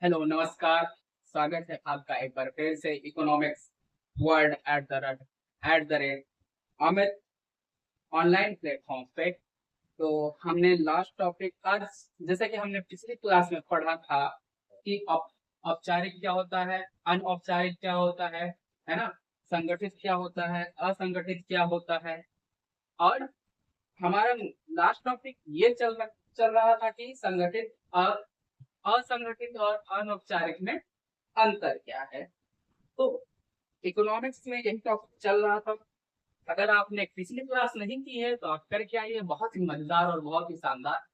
Hello, नमस्कार। स्वागत है आपका एक बार फिर से इकोनॉमिक्स, वर्ड है आपका एक बार फिर से economics word at the rate Amit online platform पे। तो हमने लास्ट टॉपिक आज, जैसे कि हमने पिछली क्लास में पढ़ा था कि औपचारिक क्या होता है, अनौपचारिक क्या होता है ना, संगठित क्या होता है, असंगठित क्या होता है। और हमारा लास्ट टॉपिक ये चल रहा था कि संगठित और असंगठित और अनौपचारिक में अंतर क्या है। तो इकोनॉमिक्स में यही टॉपिक चल रहा था। अगर आपने पिछली क्लास नहीं की है तो आप करके आइए, बहुत ही मजेदार और बहुत ही शानदार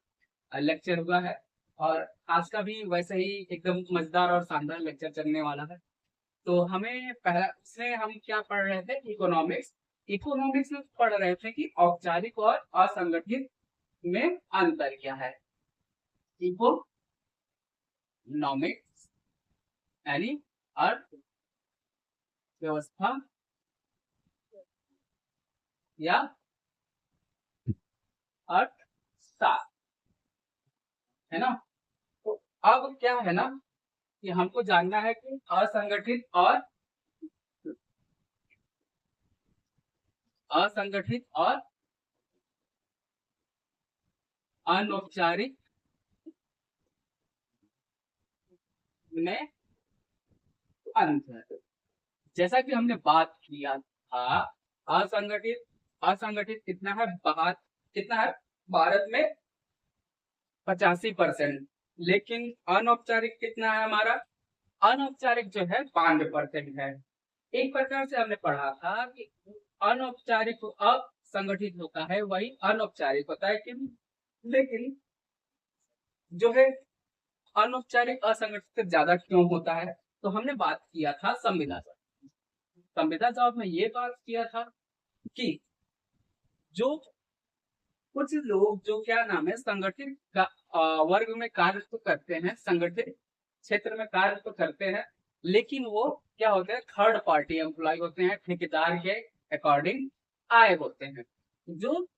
लेक्चर हुआ है। और आज का भी वैसे ही एकदम मजेदार और शानदार लेक्चर चलने वाला है। तो हमें पहला इसमें हम क्या पढ़ रहे थे, इकोनॉमिक्स। इकोनॉमिक्स में पढ़ रहे थे कि औपचारिक और असंगठित में अंतर क्या है। इकोनॉमिक्स यानी अर्थव्यवस्था या अर्थशास्त्र, है ना। तो अब क्या है ना कि हमको जानना है कि असंगठित और अनौपचारिक में अंतर। जैसा कि हमने बात किया था, असंगठित असंगठित कितना है भारत में 85%। लेकिन अनौपचारिक कितना है हमारा, अनौपचारिक जो है 5% है। एक प्रकार से हमने पढ़ा था कि अनौपचारिक असंगठित होता है, वही अनौपचारिक होता है कि, लेकिन जो है अनौपचारिक असंगठित से ज्यादा क्यों होता है। तो हमने बात किया था संविदा जॉब में ये बात किया था कि जो कुछ लोग जो क्या नाम है संगठित वर्ग में कार्य तो करते हैं, संगठित क्षेत्र में कार्य तो करते हैं, लेकिन वो क्या होते हैं, थर्ड पार्टी एम्प्लॉय होते हैं, ठेकेदार के अकॉर्डिंग आए होते हैं। जो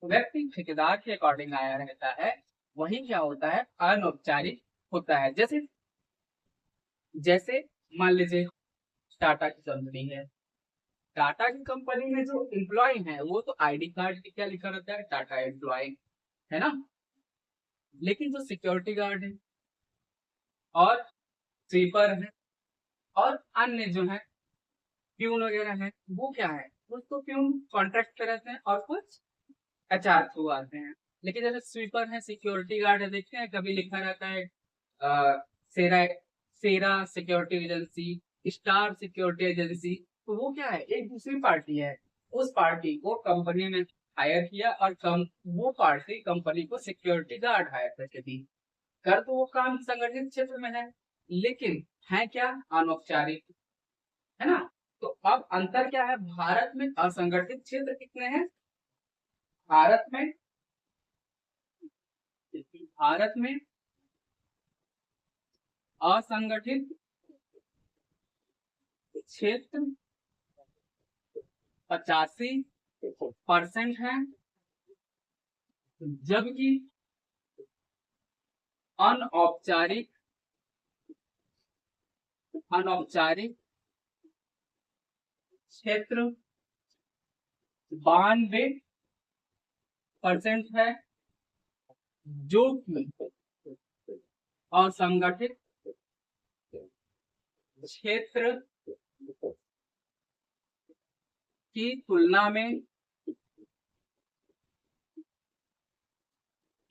व्यक्ति ठेकेदार के अकॉर्डिंग आया रहता है वही क्या होता है, अनौपचारिक होता है। जैसे जैसे मान लीजिए टाटा की कंपनी है। टाटा की कंपनी में जो एम्प्लॉय है वो तो आईडी कार्ड पे क्या लिखा रहता है, टाटा एम्प्लॉय, है ना। लेकिन जो सिक्योरिटी गार्ड है और स्वीपर है और अन्य जो है प्यून वगैरह है, वो क्या है, कुछ तो प्यून कॉन्ट्रैक्ट पे रहते हैं और कुछ एचआर थ्रू आते हैं। लेकिन जैसे स्वीपर है, सिक्योरिटी गार्ड है, देखते हैं कभी लिखा रहता है सेरा सेरा security agency, star security agency. तो वो क्या है, एक दूसरी पार्टी है। उस पार्टी को कंपनी ने हायर किया और वो पार्टी कंपनी को सिक्योरिटी गार्ड हायर करके दी। कर तो वो काम संगठित क्षेत्र में है, लेकिन है क्या, अनौपचारिक, है ना। तो अब अंतर क्या है, भारत में असंगठित क्षेत्र कितने हैं। भारत में भारत में असंगठित क्षेत्र 85% है, जबकि अनौपचारिक अनौपचारिक क्षेत्र 92% है, जो कि असंगठित क्षेत्र की तुलना में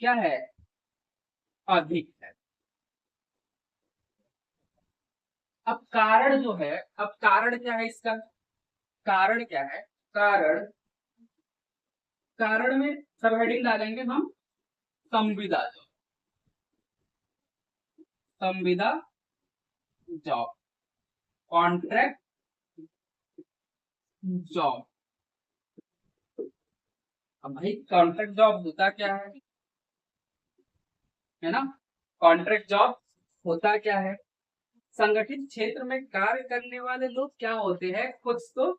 क्या है, अधिक है। अब कारण जो है, अब कारण क्या है इसका, कारण क्या है, कारण कारण में सब हेडिंग डालेंगे हम, संविदा जॉब, संविदा जॉब, कॉन्ट्रैक्ट जॉब। अब भाई कॉन्ट्रैक्ट जॉब होता क्या है ना, कॉन्ट्रैक्ट जॉब होता क्या है, संगठित क्षेत्र में कार्य करने वाले लोग क्या होते हैं, कुछ तो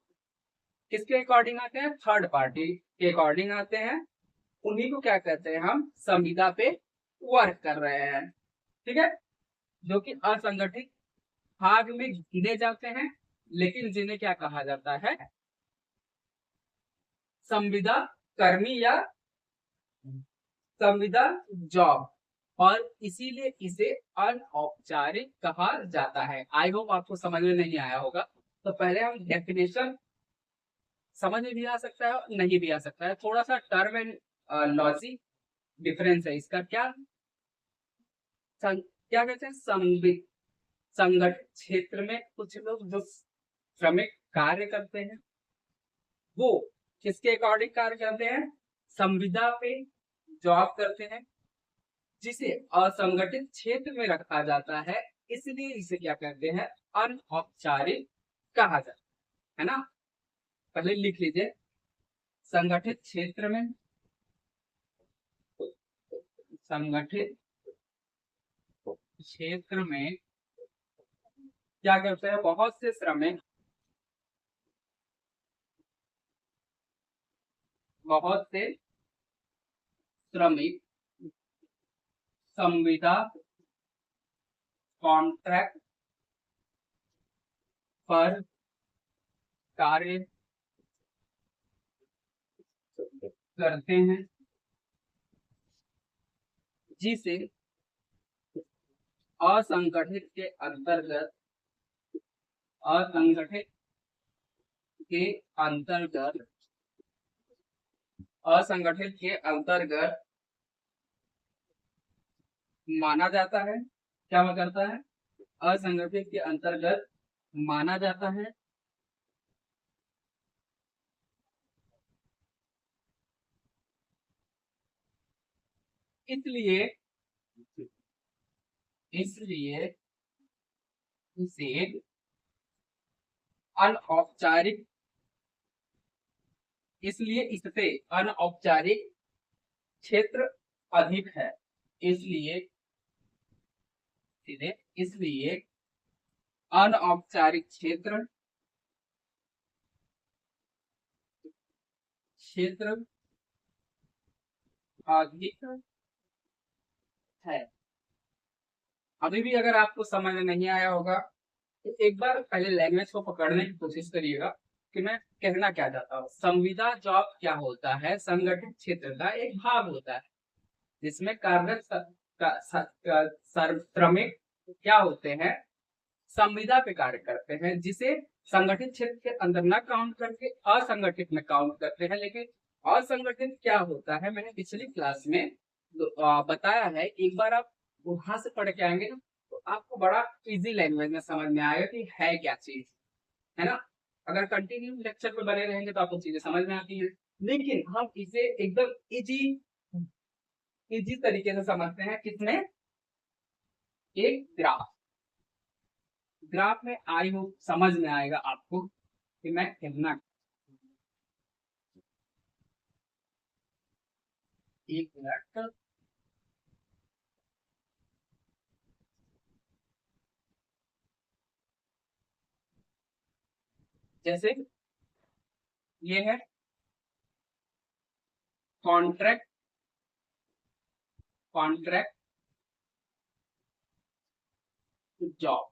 किसके अकॉर्डिंग आते हैं, थर्ड पार्टी के अकॉर्डिंग आते हैं। उन्हीं को क्या कहते हैं हम, संविदा पे वर्क कर रहे हैं, ठीक है। जो कि असंगठित भाग में गिने जाते हैं, लेकिन जिन्हें क्या कहा जाता है, संविदा कर्मी या संविदा जॉब, और इसीलिए इसे अनौपचारिक कहा जाता है। आई होप आपको समझ में नहीं आया होगा। तो पहले हम डेफिनेशन, समझ में भी आ सकता है और नहीं भी आ सकता है, थोड़ा सा टर्म एंड लॉजिक डिफरेंस है इसका। क्या कहते हैं, संगठित क्षेत्र में कुछ लोग जो श्रमिक कार्य करते हैं, वो किसके अकॉर्डिंग कार्य करते हैं, संविदा पे जॉब करते हैं, जिसे असंगठित क्षेत्र में रखा जाता है, इसलिए इसे क्या कहते हैं, अनौपचारिक कहा जाता है ना। पहले लिख लीजिए, संगठित क्षेत्र में, संगठित क्षेत्र में क्या करते हैं, बहुत से श्रमिक, बहुत से श्रमिक संविदा कॉन्ट्रैक्ट पर कार्य करते हैं, जिसे असंगठित के अंतर्गत, असंगठित के अंतर्गत, असंगठित के अंतर्गत माना जाता है। क्या करता है, असंगठित के अंतर्गत माना जाता है। इसलिए इसलिए इसे अनौपचारिक, इसलिए इससे अनौपचारिक क्षेत्र अधिक है। इसलिए अनौपचारिक क्षेत्र अधिक है। अभी भी अगर आपको समझ में नहीं आया होगा तो एक बार पहले लैंग्वेज को पकड़ने की कोशिश करिएगा कि मैं कहना क्या चाहता हूँ। संविदा जॉब क्या होता है, संगठित क्षेत्र का एक भाग होता है, जिसमें कार्यरत श्रमिक क्या होते हैं, संविदा पे कार्य करते हैं, जिसे संगठित क्षेत्र के अंदर न काउंट करके असंगठित में काउंट करते हैं। लेकिन असंगठित क्या होता है, मैंने पिछली क्लास में बताया है। एक बार आप वहां से पढ़ के आएंगे ना, तो आपको बड़ा इजी लैंग्वेज में समझ में आएगा कि है क्या चीज, है ना। अगर कंटिन्यू लेक्चर पे बने रहेंगे तो आपको चीजें समझ में आती हैं, लेकिन हम इसे एकदम इजी तरीके से समझते हैं। किसमें, एक ग्राफ में। आई होप समझ में आएगा आपको कि मैं कहना, एक मिनट, जैसे ये है कॉन्ट्रैक्ट, कॉन्ट्रैक्ट जॉब,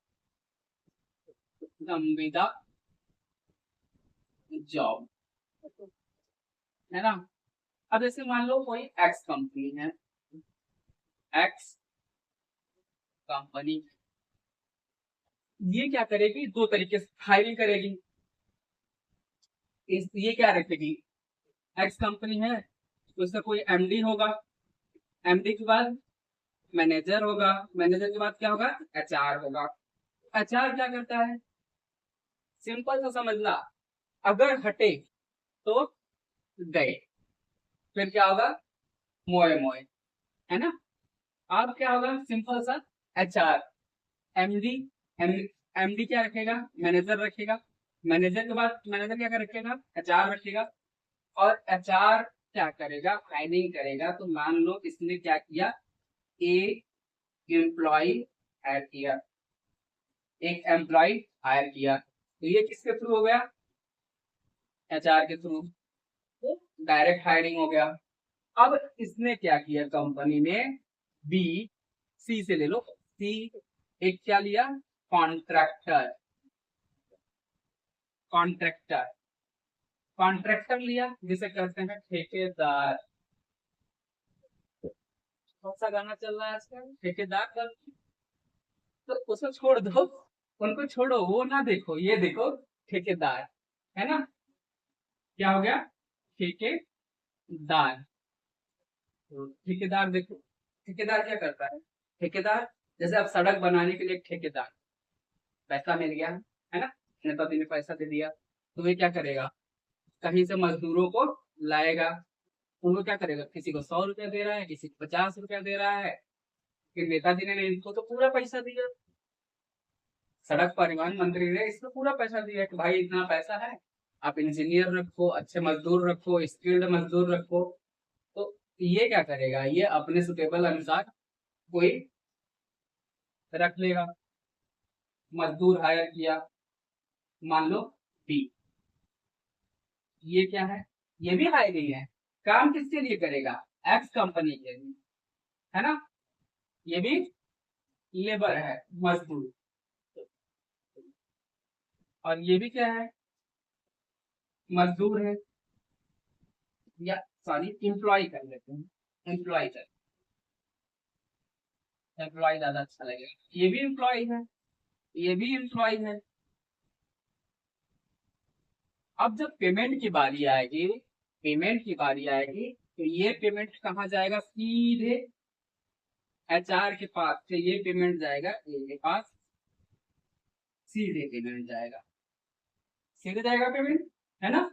संविदा जॉब, है ना। अब जैसे मान लो कोई एक्स कंपनी है, एक्स कंपनी, ये क्या करेगी, दो तरीके से हायरिंग करेगी। ये क्या रखेगी, एक्स कंपनी है तो इसका कोई एमडी होगा, एमडी के बाद मैनेजर होगा, मैनेजर के बाद क्या होगा, एचआर होगा। एचआर क्या करता है, सिंपल सा समझना, अगर हटे तो गए, फिर क्या होगा, मोए मोए, है ना। अब क्या होगा, सिंपल सा, एचआर, एमडी, एमडी क्या रखेगा, मैनेजर रखेगा, मैनेजर के बाद मैनेजर क्या रखेगा, एचआर रखेगा, और एचआर क्या करेगा, फाइलिंग करेगा। तो मान लो इसने क्या किया, एक एम्प्लॉय हायर किया, एक एम्प्लॉय हायर किया, तो ये किसके थ्रू हो गया, एचआर के थ्रू, तो डायरेक्ट हायरिंग हो गया। अब इसने क्या किया, कंपनी ने बी, सी से ले लो, सी एक क्या लिया, कॉन्ट्रैक्टर, कॉन्ट्रैक्टर, कॉन्ट्रैक्टर लिया जिसे कहते हैं ठेकेदार। कौन सा गाना चल रहा है आजकल, ठेकेदार का, तो उसको छोड़ दो, उनको छोड़ो, वो ना देखो, ये देखो ठेकेदार, है ना, क्या हो गया, ठेकेदार। तो ठेकेदार देखो, ठेकेदार क्या करता है, ठेकेदार जैसे आप सड़क बनाने के लिए एक ठेकेदार, पैसा मिल गया है ना, नेताजी ने पैसा दे दिया, तो ये क्या करेगा, कहीं से मजदूरों को लाएगा, उनको क्या करेगा, किसी को 100 रुपया दे रहा है, किसी को 50 रुपया दे रहा है, फिर नेताजी ने इनको तो पूरा पैसा दिया, सड़क परिवहन मंत्री ने इसको पूरा पैसा दिया कि भाई इतना पैसा है, आप इंजीनियर रखो, अच्छे मजदूर रखो, स्किल्ड मजदूर रखो, तो ये क्या करेगा, ये अपने सुटेबल अनुसार कोई रख लेगा, मजदूर हायर किया, मान लो बी, ये क्या है, ये भी हायरिंग है, काम किसके लिए करेगा, एक्स कंपनी के लिए, है ना, ये भी लेबर है, मजदूर, और ये भी क्या है, मजदूर है, या सॉरी एम्प्लॉय कर लेते हैं, एम्प्लॉय कर, एम्प्लॉय ज्यादा अच्छा लगेगा, ये भी एम्प्लॉय है, ये भी एम्प्लॉय है। अब जब पेमेंट की बारी आएगी, पेमेंट की बारी आएगी, तो ये पेमेंट कहाँ जाएगा, सीधे एचआर के पास से ये पेमेंट जाएगा ए के पास, सीधे पेमेंट जाएगा, सीधे जाएगा पेमेंट, है ना,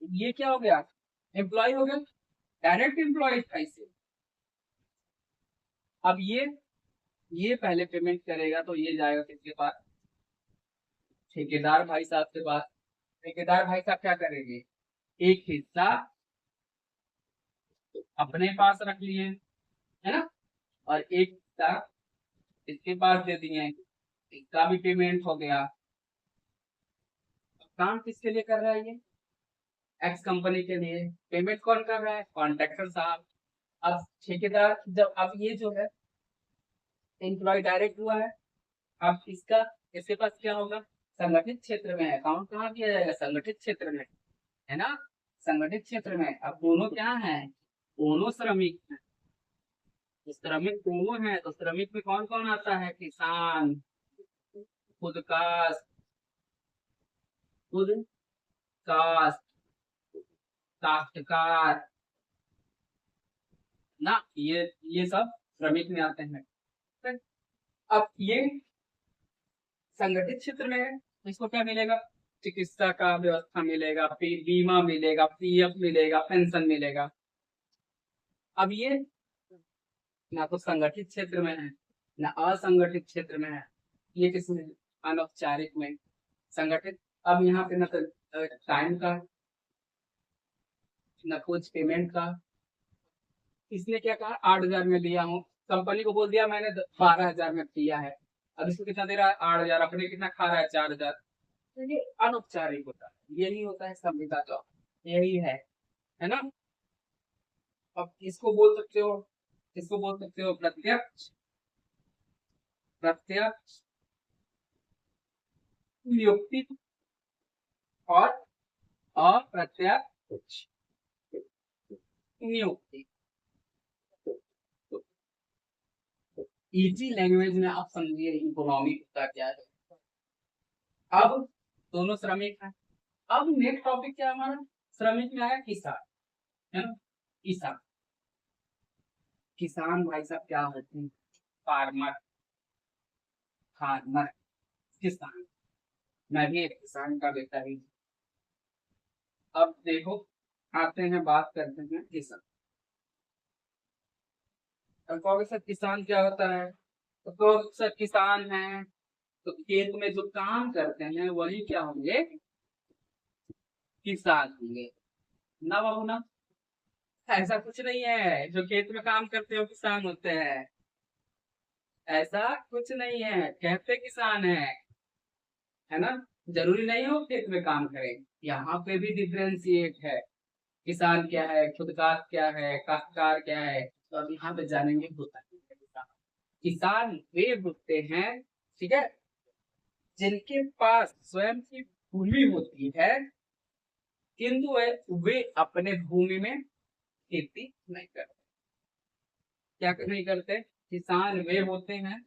ये क्या हो गया, एम्प्लॉय हो गया, डायरेक्ट एम्प्लॉय था इसे। अब ये पहले पेमेंट करेगा, तो ये जाएगा किसके पास, ठेकेदार भाई साहब के पास, ठेकेदार भाई साहब क्या करेंगे, एक हिस्सा अपने पास रख लिए, है ना, और एक हिस्सा इसके पास दे दिए, इसका भी पेमेंट हो गया। काम किसके लिए कर रहा है ये, एक्स कंपनी के लिए, पेमेंट कौन कर रहा है, कॉन्ट्रैक्टर साहब। अब ठेकेदार जब, अब ये जो है एम्प्लॉय डायरेक्ट हुआ है, अब इसके पास क्या होगा, संगठित क्षेत्र में है, अकाउंट कहाँ किया जाएगा, संगठित क्षेत्र में, है ना, संगठित क्षेत्र में। अब दोनों क्या है, दोनों श्रमिक हैं, श्रमिक दोनों हैं, तो श्रमिक में कौन कौन आता है, किसान, खुद कास्ट, खुद कास्ट, काश्तकार ना, ये सब श्रमिक में आते हैं। अब ये संगठित क्षेत्र में है, तो इसको क्या मिलेगा, चिकित्सा का व्यवस्था मिलेगा, बीमा मिलेगा, पीएफ मिलेगा, पेंशन मिलेगा। अब ये ना तो संगठित क्षेत्र में है, ना असंगठित क्षेत्र में है, ये किस में, अनौपचारिक में, संगठित। अब यहाँ पे ना तो टाइम का, ना कुछ पेमेंट का, इसने क्या कहा 8,000 में लिया हूँ, कंपनी को बोल दिया मैंने 12,000 में दिया है, अब इसको कितना दे रहा है 8,000, अपने कितना खा रहा है 4,000, तो ये अनौपचारिक होता है, यही होता है संविदा जॉब, यही है ना। अब इसको बोल सकते हो, इसको बोल सकते हो प्रत्यक्ष, प्रत्यक्ष नियुक्ति, और अप्रत्यक्ष नियुक्ति। इजी लैंग्वेज में आप समझिए इकोनॉमी होता क्या है। अब दोनों श्रमिक हैं, अब नेक्स्ट टॉपिक क्या हमारा, श्रमिक में आया किसान, है ना, किसान, किसान भाई साहब क्या होते हैं, फार्मर, फार्मर, किसान, मैं भी एक किसान का बेटा ही। अब देखो आते हैं, बात करते हैं किसान, अब कहोगे सर किसान क्या होता है, तो कहोगे सर किसान है तो खेत में जो काम करते हैं वही क्या होंगे, किसान होंगे ना बाबू ना, ऐसा कुछ नहीं है जो खेत में काम करते हो किसान होते हैं, ऐसा कुछ नहीं है, कहते किसान है ना, जरूरी नहीं हो खेत में काम करें, यहाँ पे भी डिफ्रेंशिएट है, किसान क्या है, खुदकार क्या है, काश्तकार क्या है, तो अब यहाँ पे जानेंगे होता है किसान। किसान वे होते हैं ठीक है, जिनके पास स्वयं की भूमि होती है किंतु वे अपने भूमि में खेती नहीं करते। क्या नहीं करते? किसान वे होते हैं,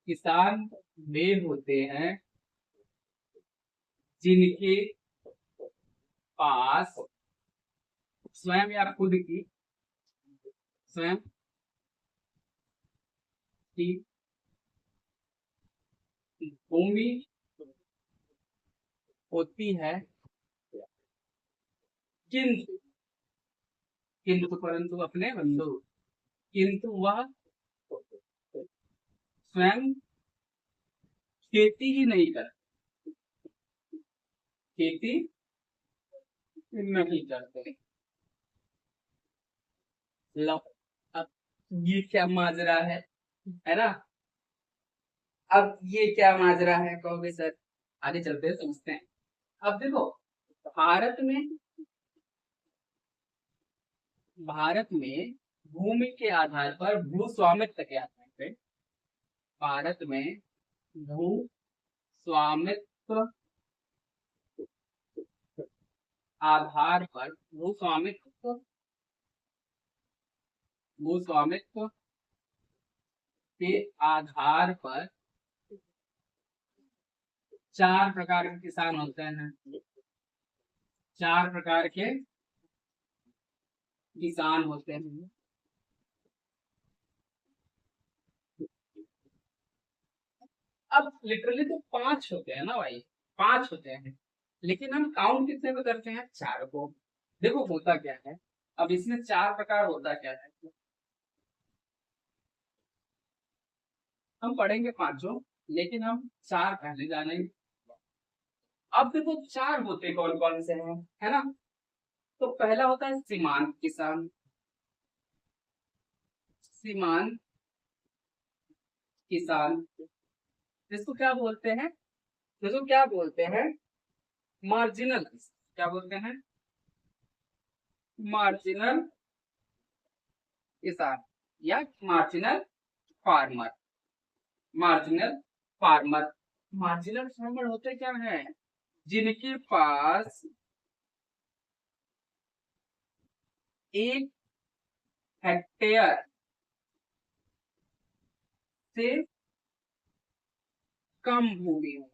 किसान वे होते हैं जिनके पास स्वयं या खुद की स्वयं की भूमि होती है किंतु किंतु परंतु अपने बंधु किंतु वह स्वयं खेती ही नहीं करते, खेती नहीं करते। लो, अब ये क्या माजरा है ना? अब ये क्या माजरा है कहोगे सर? आगे चलते हैं समझते हैं। अब देखो, भारत में भारत में भूमि के आधार पर भू स्वामित्व के आधार पे भारत में भू स्वामित्व आधार पर भू स्वामित्व के आधार पर 4 प्रकार के किसान होते हैं। 4 प्रकार के किसान होते हैं। अब लिटरली तो 5 होते हैं ना भाई, 5 होते हैं, लेकिन हम काउंट कितने को करते हैं? 4 को। देखो होता क्या है, अब इसमें 4 प्रकार होता क्या है हम पढ़ेंगे पांचों, लेकिन हम 4 पहले जानेंगे। अब देखो 4 होते कौन कौन से हैं, है ना? तो पहला होता है सीमांत किसान। सीमांत किसान इसको क्या बोलते हैं? इसको क्या बोलते हैं? मार्जिनल। क्या बोलते हैं? मार्जिनल किसान या marginal farmer. Marginal farmer marginal farmer होते क्या है? जिनके पास 1 हेक्टेयर से कम भूमि हो।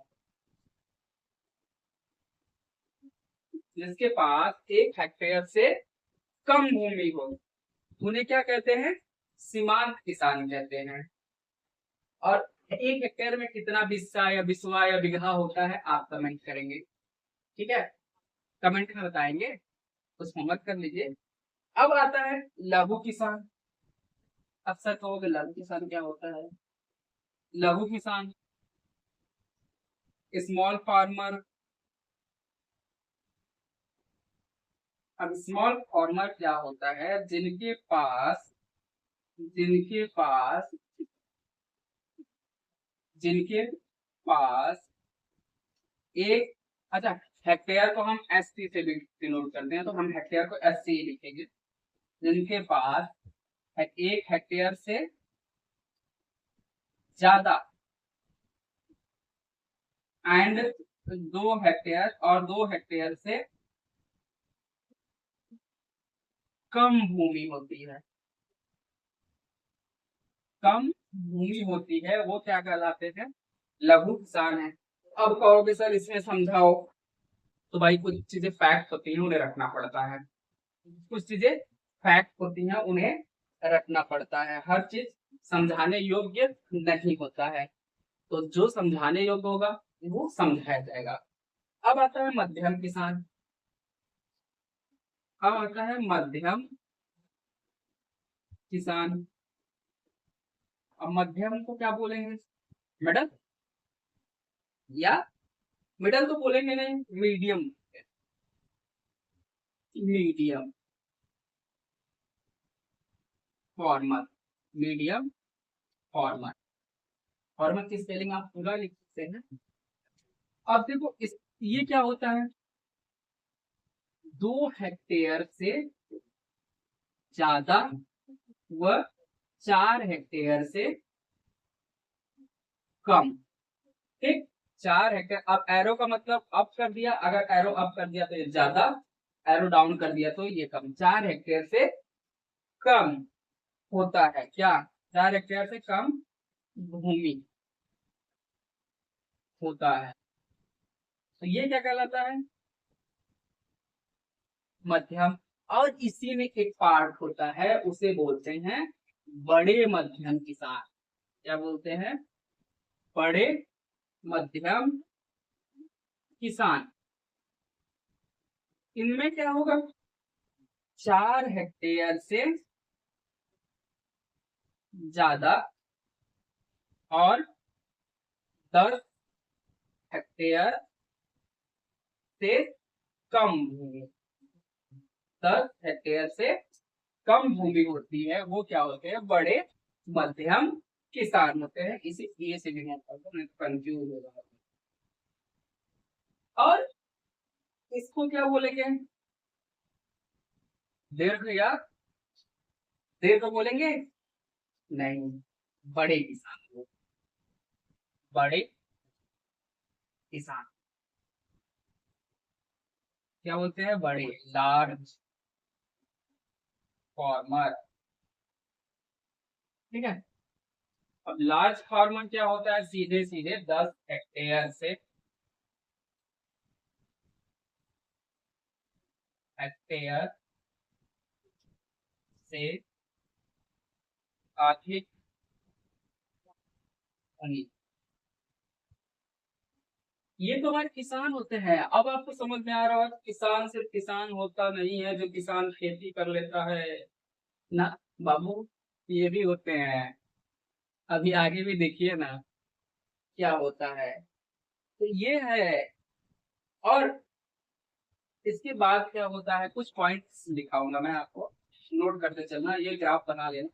जिसके पास 1 हेक्टेयर से कम भूमि हो उन्हें क्या कहते हैं? सीमांत किसान कहते हैं। और 1 हेक्टेयर में कितना बिस्सा या बिस्वा या बीघा होता है आप कमेंट करेंगे, ठीक है? कमेंट में बताएंगे, उसको मत कर लीजिए। अब आता है लघु किसान। अक्सर कहोगे लघु किसान क्या होता है? लघु किसान स्मॉल फार्मर। अब स्मॉल फार्मर क्या होता है? जिनके पास जिनके पास एक, अच्छा, हेक्टेयर को हम एससी से भी डिनोट करते हैं, तो हम हेक्टेयर को एससी ही लिखेंगे। जिनके पास 1 हेक्टेयर से ज्यादा एंड 2 हेक्टेयर और 2 हेक्टेयर से कम भूमि होती है, कम भूमि होती है, वो क्या कहलाते हैं? लघु किसान है। अब कहोगे सर इसमें समझाओ, तो भाई कुछ चीजें फैक्ट होती हैं उन्हें रखना पड़ता है। कुछ चीजें फैक्ट होती हैं उन्हें रखना पड़ता है। हर चीज समझाने योग्य नहीं होता है, तो जो समझाने योग्य होगा वो समझाया जाएगा। अब आता है मध्यम किसान। अब आता है मध्यम किसान। अब मध्यम को क्या बोलेंगे? मिडल, या मिडल तो बोलेंगे नहीं, medium. Medium farmer. Medium farmer. Farmer की स्पेलिंग आप पूरा लिख सकते हैं। अब देखो इस ये क्या होता है? 2 हेक्टेयर से ज्यादा व 4 हेक्टेयर से कम। ठीक, 4 हेक्टेयर। अब एरो का मतलब अप कर दिया, अगर एरो अप कर दिया तो ये ज्यादा, एरो डाउन कर दिया तो ये कम। 4 हेक्टेयर से कम होता है क्या? 4 हेक्टेयर से कम भूमि होता है, तो ये क्या कहलाता है? मध्यम। और इसी में एक पार्ट होता है, उसे बोलते हैं बड़े मध्यम किसान। क्या बोलते हैं? बड़े मध्यम किसान। इनमें क्या होगा? 4 हेक्टेयर से ज्यादा और 10 हेक्टेयर से कम भूमि। 10 हेक्टेयर से कम भूमि होती है, वो क्या होते हैं? बड़े मध्यम किसान होते हैं। इसे ए से भी मत पढ़ो, नहीं तो कंफ्यूज हो जाओगे। और इसको क्या बोलेंगे? दीर्घ या दीर्घ बोलेंगे? नहीं, बड़े किसान। बड़े किसान क्या बोलते हैं? बड़े, लार्ज फार्मर। ठीक है। अब लार्ज फार्मर क्या होता है? सीधे सीधे 10 हेक्टेयर से अधिक भूमि। ये तो हमारे किसान होते हैं। अब आपको समझ में आ रहा है, किसान सिर्फ किसान होता नहीं है जो किसान खेती कर लेता है ना बाबू, ये भी होते हैं। अभी आगे भी देखिए ना क्या होता है। तो ये है। और इसके बाद क्या होता है, कुछ पॉइंट्स दिखाऊंगा मैं आपको, नोट करते चलना, ये ग्राफ बना लेना।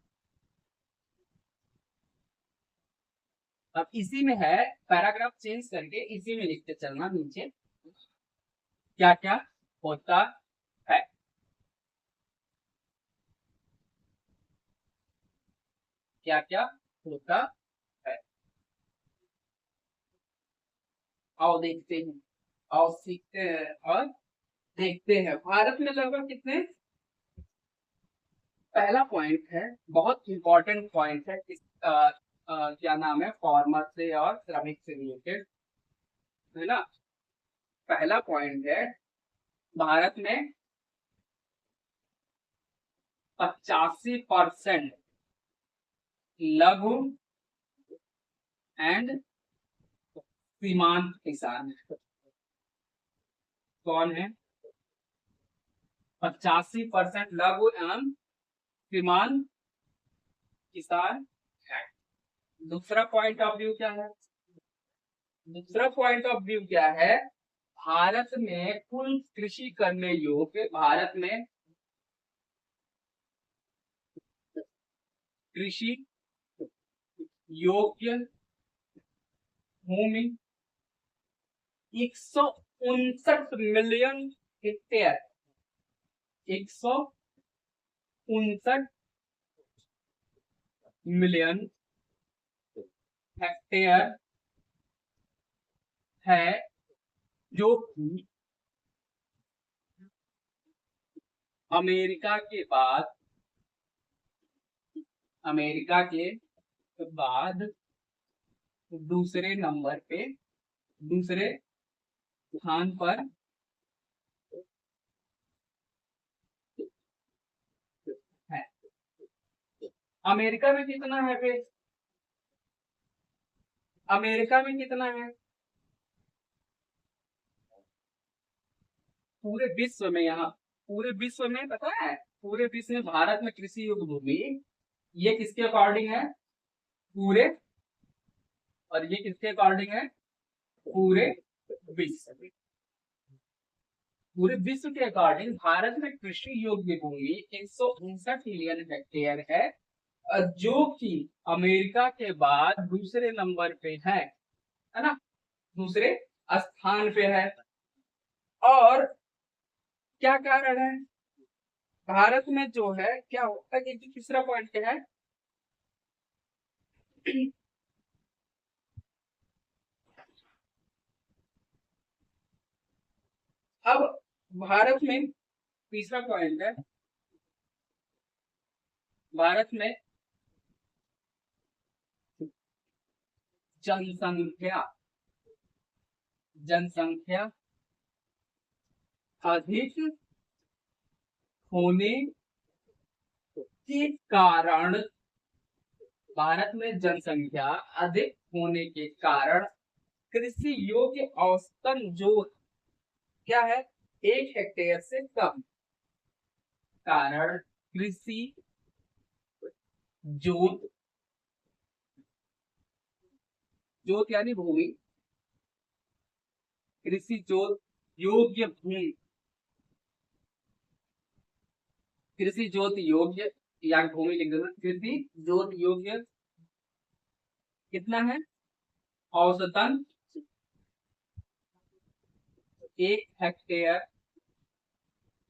अब इसी में है, पैराग्राफ चेंज करके इसी में लिखते चलना नीचे क्या क्या होता है। क्या क्या होता है, आओ देखते हैं, आओ सीखते हैं और देखते हैं। भारत में लगभग कितने, पहला पॉइंट है, बहुत इंपॉर्टेंट पॉइंट है इस क्या नाम है, फार्मर से और श्रमिक से रिलेटेड, है ना। पहला पॉइंट है, भारत में 85% लघु एंड सीमांत किसान है। कौन है? 85% लघु एवं सीमांत किसान है। दूसरा पॉइंट ऑफ व्यू क्या है? दूसरा पॉइंट ऑफ व्यू क्या है? भारत में कुल कृषि करने योग्य, भारत में कृषि योग्य भूमि 159 मिलियन हेक्टेयर, 159 मिलियन हेक्टेयर है, जो कि अमेरिका के बाद, अमेरिका के बाद दूसरे नंबर पे, दूसरे स्थान पर है। अमेरिका में कितना है फिर? अमेरिका में कितना है? पूरे विश्व में, यहाँ पूरे विश्व में पता है, पूरे विश्व में भारत में कृषि योग्य भूमि, ये किसके अकॉर्डिंग है? पूरे, और ये किसके अकॉर्डिंग है? पूरे विश्व। पूरे विश्व के अकॉर्डिंग भारत में कृषि योग्य भूमि 159 मिलियन हेक्टेयर है, जो कि अमेरिका के बाद दूसरे नंबर पे है ना, दूसरे स्थान पे है। और क्या कारण है? भारत में जो है क्या होता है कि तीसरा पॉइंट क्या है? अब भारत में तीसरा पॉइंट है, भारत में जनसंख्या जनसंख्या अधिक होने के कारण, भारत में जनसंख्या अधिक होने के कारण कृषि योग्य औसतन जोत क्या है, 1 हेक्टेयर से कम। कारण कृषि जोत, जोत यानी भूमि, कृषि जोत योग्य भूमि, कृषि जोत योग्य या भूमि लिख दो, कृषि जोत योग्य कितना है, औसतन 1 हेक्टेयर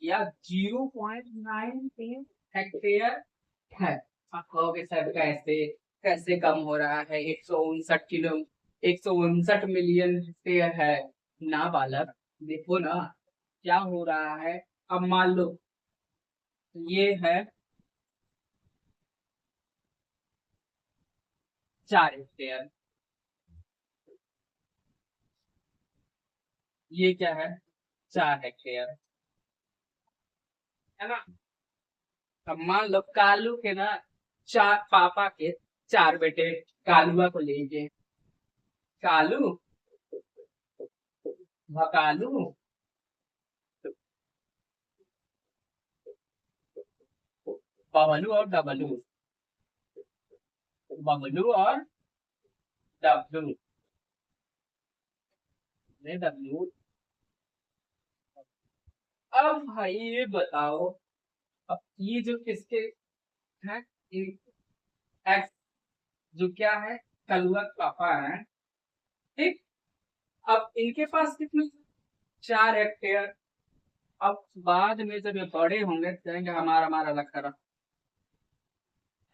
या 0.93 हेक्टेयर है। आप कहोगे सर कैसे कैसे कम हो रहा है, 159 मिलियन हेक्टेयर है ना बालक, देखो ना क्या हो रहा है। अब मान लो ये है 4 हेक्टेयर, ये क्या है 4 हेक्टेयर, है ना। अब मान लो कालू के ना चार, पापा के 4 बेटे, कालुआ को लीजिए, कालू, भकालू, बबलू और डबलू, बबलू और डब्लू, डब्लू। अब भाई ये बताओ, अब ये जो किसके है, एक्स जो क्या है, कलुआ के पापा है, ठीक। अब इनके पास कितने, 4 हेक्टेयर। अब बाद में जब ये बड़े होंगे तो कहेंगे हमारा हमारा अलग करा।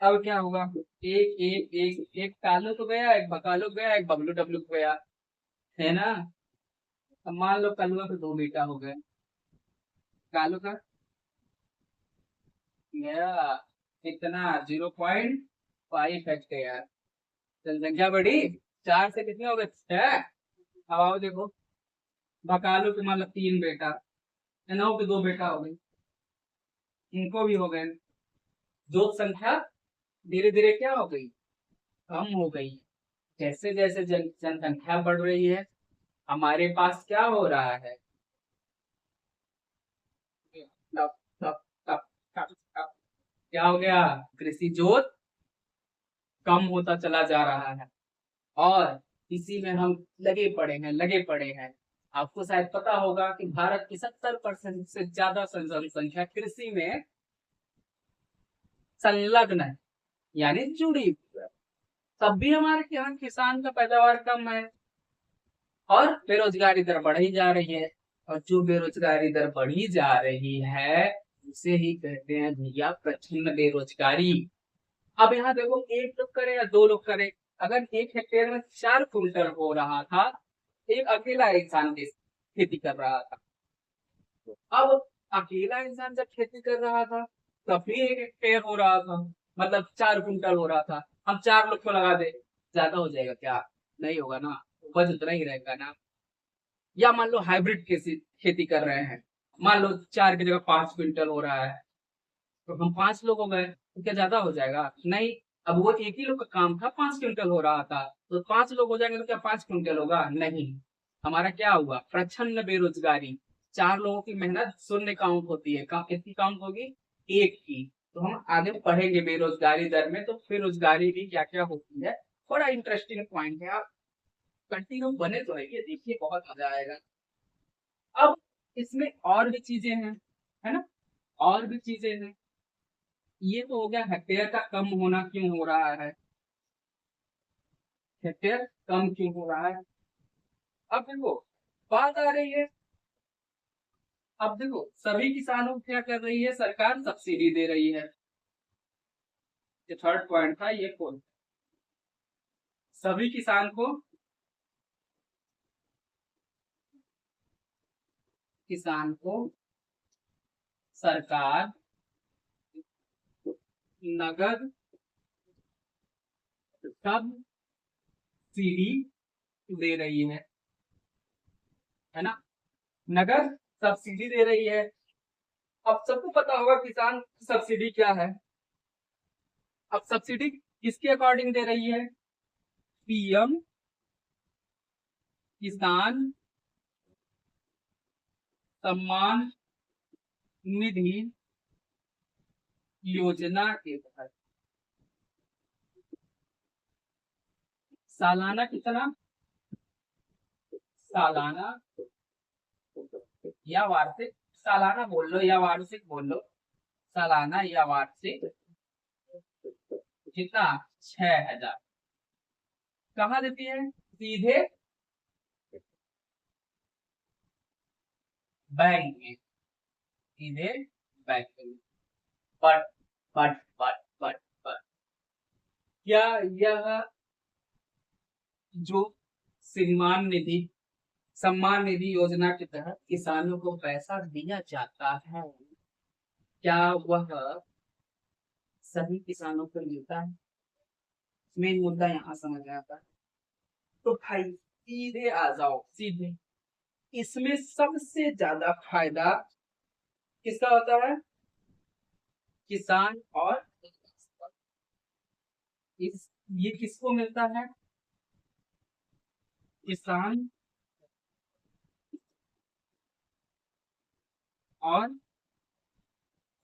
अब क्या होगा, एक एक एक एक कालू तो गया, एक बकालू गया, एक बबलू डबलू गया, है ना। अब मान लो कलुआ के 2 बेटा हो गए, कालू का गया कितना, 0.5 हेक्टेयर। जनसंख्या बढ़ी, 4 से कितने हो गए, 6। अब आओ देखो, बकालू के मान लो 3 बेटा, इन्हों के 2 बेटा हो गए, इनको भी हो गए। जोत संख्या धीरे धीरे क्या हो गई, कम हो गई। जैसे जैसे जनसंख्या बढ़ रही है, हमारे पास क्या हो रहा है, टप टप टप टप टप, क्या हो गया, कृषि जोत कम होता चला जा रहा है। और इसी में हम लगे पड़े हैं। आपको शायद पता होगा कि भारत की 70% से ज्यादा जनसंख्या कृषि में संलग्न है, यानी जुड़ी हुई है। तब भी हमारे यहाँ किसान का पैदावार कम है और बेरोजगारी दर बढ़ी जा रही है। और जो बेरोजगारी दर बढ़ी जा रही है उसे ही कहते हैं भैया प्रचंड बेरोजगारी। अब यहाँ देखो, एक लोग करे या 2 लोग करे, अगर 1 हेक्टेयर में 4 कुंटल हो रहा था, एक अकेला इंसान खेती कर रहा था। अब अकेला इंसान जब खेती कर रहा था तब भी 1 हेक्टेयर हो रहा था, मतलब 4 कुंटल हो रहा था। हम 4 लोग को लगा दे, ज्यादा हो जाएगा क्या, नहीं होगा ना, उपज उतना ही रहेगा ना। या मान लो हाइब्रिड खेती कर रहे हैं, मान लो 4 की जगह 5 कुंटल हो रहा है, तो हम 5 लोग हो गए, तो क्या ज्यादा हो जाएगा, नहीं। अब वो एक ही लोग का काम था, 5 कुंटल हो रहा था, तो 5 लोग हो जाएंगे तो क्या 5 कुंटल होगा, नहीं। हमारा क्या हुआ, प्रचंड बेरोजगारी। 4 लोगों की मेहनत शून्य काउंट होती है, कितनी काउंट होगी, एक की। तो हम आगे पढ़ेंगे बेरोजगारी दर में, तो बेरोजगारी भी क्या क्या होती है, बड़ा इंटरेस्टिंग पॉइंट है। आप कंटिन्यू बने तो रहिए, देखिए बहुत मजा आएगा। अब इसमें और भी चीजें हैं, है ना, और भी चीजें हैं। ये तो हो गया हेक्टेयर का कम होना क्यों हो रहा है, हेक्टेयर कम क्यों हो रहा है। अब देखो, बात आ रही है, अब देखो सभी किसानों को क्या कर रही है सरकार, सब्सिडी दे रही है। ये थर्ड पॉइंट था, ये फोर्थ, सभी किसान को किसान को सरकार नगद सब्सिडी दे रही है ना, नगद सब्सिडी दे रही है। अब सबको पता होगा किसान सब्सिडी क्या है। अब सब्सिडी किसके अकॉर्डिंग दे रही है? पीएम किसान सम्मान निधि योजना के तहत सालाना कितना, सालाना या वार्षिक, सालाना बोल लो या वार्षिक बोल लो, सालाना या वार्षिक कितना, 6,000। कहाँ देती है? सीधे बैंक में, सीधे बैंक में। बट बट क्या यह जो सम्मान निधि योजना के तहत किसानों को पैसा दिया जाता है, क्या वह सभी किसानों को मिलता है? मेन मुद्दा यहाँ समझ आता है। तो भाई सीधे आ जाओ, सीधे इसमें सबसे ज्यादा फायदा किसका होता है? किसान और ये किसको मिलता है? किसान और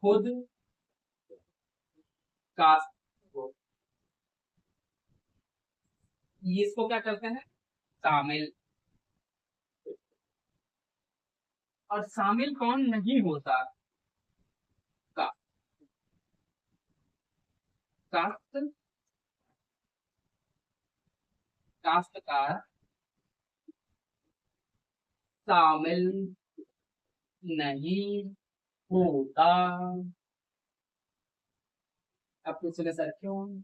खुद काश्त को, ये इसको क्या करते हैं? शामिल। और शामिल कौन नहीं होता? का काश्त, काश्तकार शामिल नहीं होता। अब कुछ सर क्यों?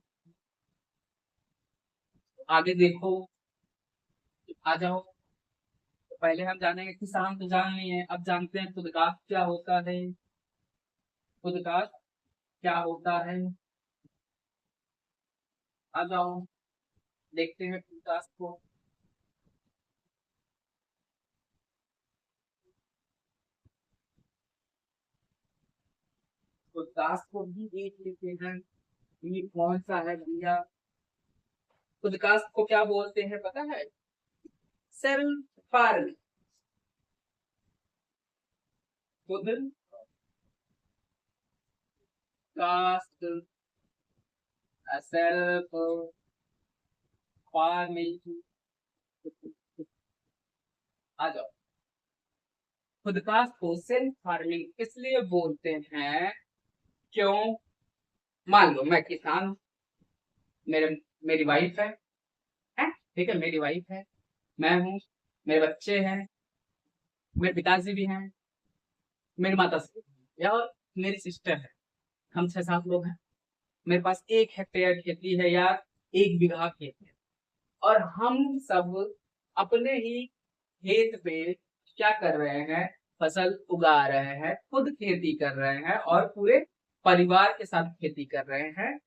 आगे देखो, आ जाओ। तो पहले हम जानेंगे किसान, तो जान लिए, अब जानते हैं खुदकास्ट क्या होता है। खुदकास्ट क्या होता है, आ जाओ देखते हैं खुदकास्ट को। खुदकास्ट को भी देख लेते हैं, ये कौन सा है भैया। खुदकास्ट को क्या बोलते हैं पता है? Self farming. खुद कास्ट, सेल्फ फार्मिंग। आ जाओ, खुदकास्ट को सेल्फ फार्मिंग इसलिए बोलते हैं क्यों? मान लो मैं किसान, मेरे मेरी वाइफ है? ठीक है, मेरी वाइफ है, मैं हूँ, मेरे बच्चे हैं, मेरे पिताजी भी हैं, मेरी माता श्री या मेरी सिस्टर है, हम 6-7 लोग हैं। मेरे पास 1 हेक्टेयर खेती है या 1 बीघा खेत है, और हम सब अपने ही खेत पे क्या कर रहे हैं? फसल उगा रहे हैं, खुद खेती कर रहे हैं और पूरे परिवार के साथ खेती कर रहे हैं।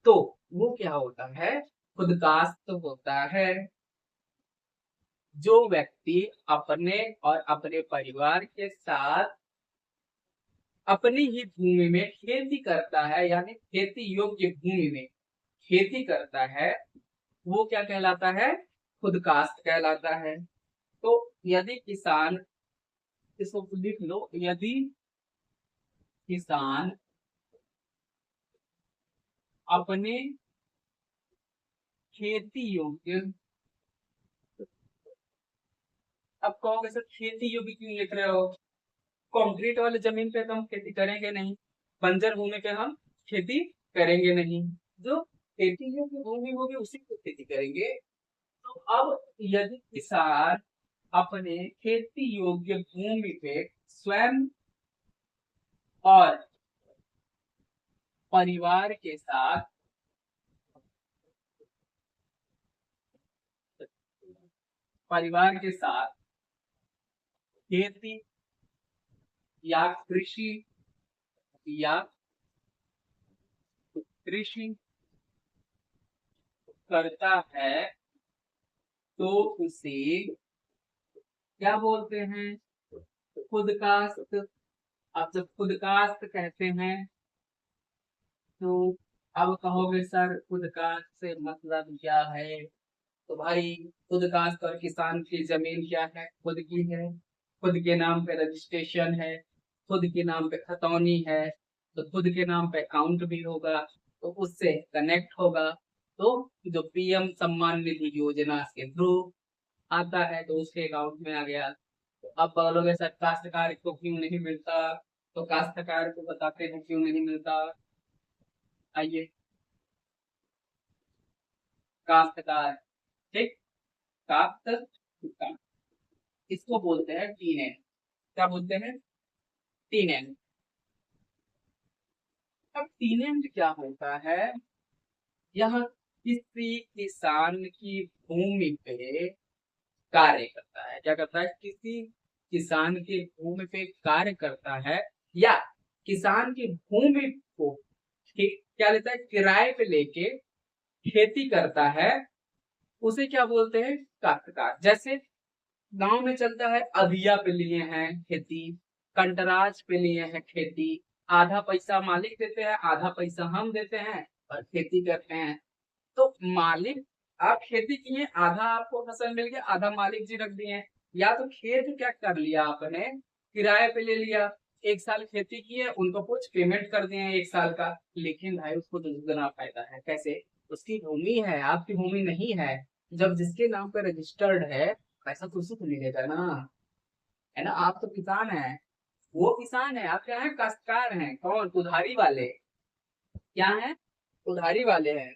तो वो क्या होता है? खुदकास्ट होता है। जो व्यक्ति अपने और अपने परिवार के साथ अपनी ही भूमि में खेती करता है, यानी खेती योग्य भूमि में खेती करता है, वो क्या कहलाता है? खुदकास्ट कहलाता है। तो यदि किसान, इसको लिख लो, यदि किसान अपने खेती योग्य, अब कहोगे सर खेती योग्य क्यों लिख रहे हो? कंक्रीट वाले जमीन पे तो हम खेती करेंगे नहीं, बंजर भूमि पे हम खेती करेंगे नहीं, जो खेती योग्य भूमि होगी उसी को खेती करेंगे। तो अब यदि किसान अपने खेती योग्य भूमि पे स्वयं और परिवार के साथ खेती या कृषि या कृषि करता है तो उसे क्या बोलते हैं? खुदकास्ट। अब जब खुदकास्ट कहते हैं तो अब कहोगे सर खुदकास्ट से मतलब क्या है? तो भाई खुदकास्ट और किसान की जमीन क्या है? खुद की है, खुद के नाम पे रजिस्ट्रेशन है, खुद के नाम पे खतौनी है, तो खुद के नाम पे अकाउंट भी होगा, तो उससे कनेक्ट होगा। तो जो पीएम सम्मान निधि योजना के थ्रू आता है तो उसके अकाउंट में आ गया। तो अब बोलोगे सर काश्तकार को क्यों नहीं मिलता? तो काश्तकार को बताते हैं क्यों नहीं मिलता। आइए, काश्तकार, ठीक, काश्तकार, इसको बोलते हैं टीन। क्या बोलते हैं? टीन। अब टीन क्या होता है? यह किसी किसान की भूमि पे कार्य करता है। क्या करता है? किसी किसान की भूमि पे कार्य करता है, या किसान की भूमि को क्या लेता है? किराए पे लेके खेती करता है, उसे क्या बोलते हैं? काश्तकार। जैसे गांव में चलता है, अधिया पे लिए हैं खेती, कंटराज पे लिए हैं खेती, आधा पैसा मालिक देते हैं, आधा पैसा हम देते हैं और खेती करते हैं। तो मालिक, आप खेती किए, आधा आपको फसल मिल गया, आधा मालिक जी रख दिए। या तो खेत क्या कर लिया आपने? किराए पे ले लिया, एक साल खेती किए, उनको कुछ पेमेंट कर दिए एक साल का, लेकिन भाई उसको दुगना फायदा है। कैसे? उसकी भूमि है, आपकी भूमि नहीं है। जब जिसके नाम पर रजिस्टर्ड है, पैसा तो उसी को मिलेगा ना, है ना? आप तो किसान है, वो किसान है, आप क्या है? काश्तकार हैं। कौन? उधारी वाले। क्या है? उधारी वाले हैं।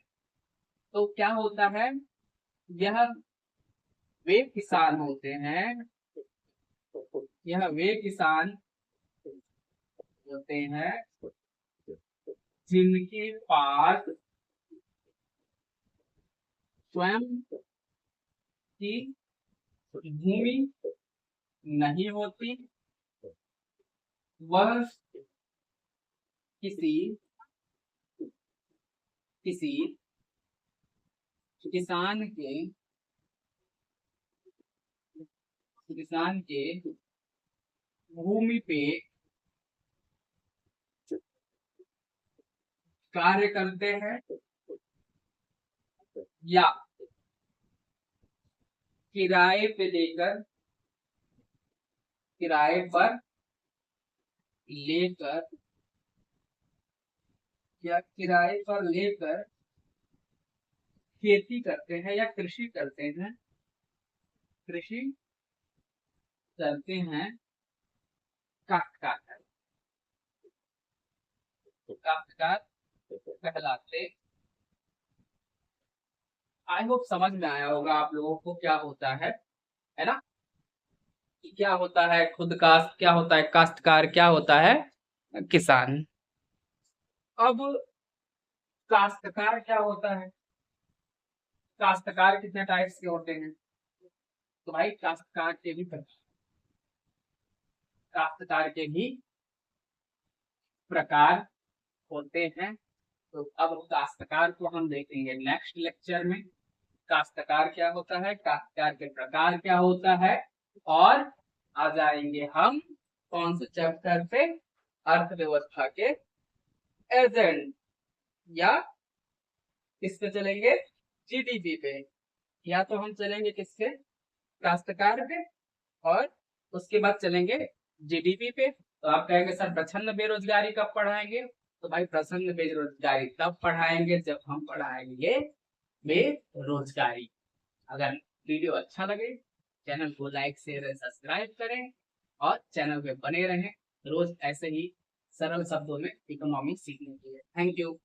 तो क्या होता है? यह वे किसान होते हैं, यह वे किसान होते हैं जिनके पास स्वयं की भूमि नहीं होती, वह किसी किसी किसान के किसान के भूमि पे कार्य करते हैं, या किराए पे लेकर किराए पर लेकर या किराए पर लेकर खेती करते हैं या कृषि करते हैं, कृषि करते हैं, काश्तकार है। तो काश्तकार कहलाते। आई होप समझ में आया होगा आप लोगों को क्या होता है ना? कि क्या होता है खुद कास्ट, क्या होता है काश्तकार, क्या होता है किसान। अब काश्तकार क्या होता है? काश्तकार कितने टाइप्स के होते हैं? तो भाई काश्तकार के भी काश्तकार के भी प्रकार होते हैं। तो अब काश्तकार को हम देखेंगे नेक्स्ट लेक्चर में। काश्तकार क्या होता है, काश्तकार के प्रकार क्या होता है, और आ जाएंगे हम कौन से चैप्टर पे? अर्थव्यवस्था के एजेंट, या किस पे चलेंगे? जीडीपी पे। या तो हम चलेंगे किसके? काश्तकार पे, और उसके बाद चलेंगे जीडीपी पे। तो आप कहेंगे सर प्रछन्न बेरोजगारी कब पढ़ाएंगे? तो भाई प्रछन्न बेरोजगारी तब पढ़ाएंगे जब हम पढ़ाएंगे बेरोजगारी। अगर वीडियो अच्छा लगे, चैनल को लाइक शेयर सब्सक्राइब करें और चैनल पे बने रहें रोज ऐसे ही सरल शब्दों में इकोनॉमिक्स सीखने के लिए। Thank you.